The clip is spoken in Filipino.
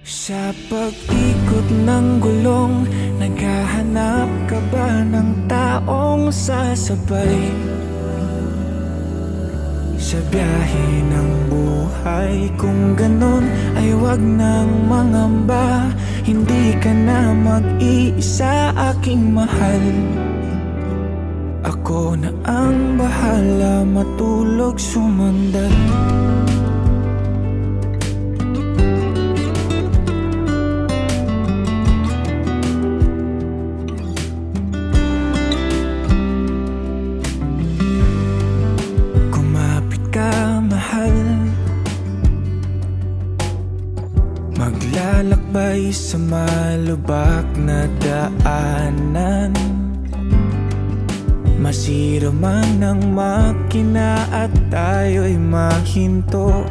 Sa pag-ikot ng gulong, naghahanap ka ba ng taong sasabay? Sa biyahe ng buhay, kung ganon ay wag nang mangamba. Hindi ka na mag-iisa, aking mahal. Ako na ang bahala, matulog sumandat. Maglalakbay sa malubak na daanan, masira man ang makina at tayo'y mahinto.